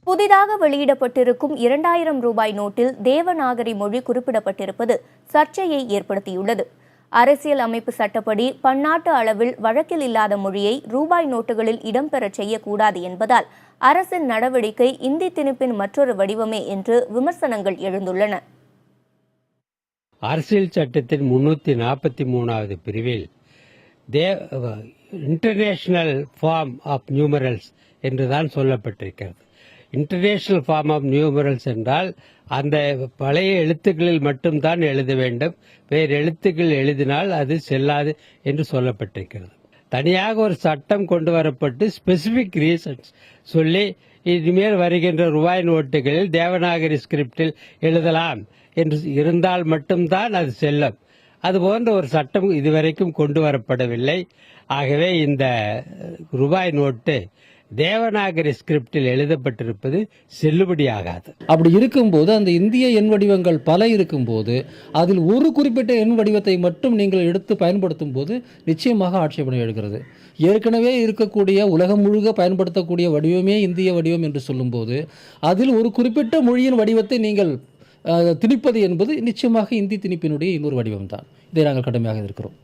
புதிதாக வெளியிடப்பட்டிருக்கும் 2000 ரூபாய் நோட்டில் தேவநாகரி மொழி குறிப்பிடப்பட்டிருப்பது சர்ச்சையை ஏற்படுத்தியுள்ளது. அரசியல் அமைப்பு சட்டப்படி பன்னாட்டு அளவில் வழக்கில் இல்லாத மொழியை ரூபாய் நோட்டுகளில் இடம்பெறச் செய்யக்கூடாது என்பதால் அரசின் நடவடிக்கை இந்தி திணிப்பின் மற்றொரு வடிவமே என்று விமர்சனங்கள் எழுந்துள்ளன. அரசியல் சட்டத்தின் 343வது பிரிவில் இன்டர்நேஷனல் ஃபார்ம் ஆஃப் நியூமரல்ஸ் என்றுதான் சொல்லப்பட்டிருக்கிறது. இன்டர்நேஷனல் ஃபார்ம் ஆஃப் நியூமரல்ஸ் என்றால் அந்த பழைய எழுத்துக்களில் மட்டும்தான் எழுத வேண்டும், வேறு எழுத்துக்கள் எழுதினால் அது செல்லாது என்று சொல்லப்பட்டிருக்கிறது. தனியாக ஒரு சட்டம் கொண்டு வரப்பட்டு ஸ்பெசிபிக் ரீசன்ஸ் சொல்லி இனிமேல் வருகின்ற ரூபாய் நோட்டுகளில் தேவநாகரி ஸ்கிரிப்டில் எழுதலாம் என்று இருந்தால் மட்டும்தான் அது செல்லும். அதுபோன்ற ஒரு சட்டம் இதுவரைக்கும் கொண்டு வரப்படவில்லை. ஆகவே இந்த ரூபாய் நோட்டு தேவநாகரி ஸ்கிரிப்டில் எழுதப்பட்டிருப்பது செல்லுபடியாகாது. அப்படி இருக்கும்போது அந்த இந்திய எண் வடிவங்கள் பல இருக்கும்போது அதில் ஒரு குறிப்பிட்ட எண் வடிவத்தை மட்டும் நீங்கள் எடுத்து பயன்படுத்தும் போது நிச்சயமாக ஆட்சேபனை எழுகிறது. ஏற்கனவே இருக்கக்கூடிய உலகம் முழுக்க பயன்படுத்தக்கூடிய வடிவமே இந்திய வடிவம் என்று சொல்லும்போது அதில் ஒரு குறிப்பிட்ட மொழியின் வடிவத்தை நீங்கள் திணிப்பது என்பது நிச்சயமாக இந்தி திணிப்பினுடைய இன்னொரு வடிவம்தான். இதை நாங்கள் கடுமையாக இருக்கிறோம்.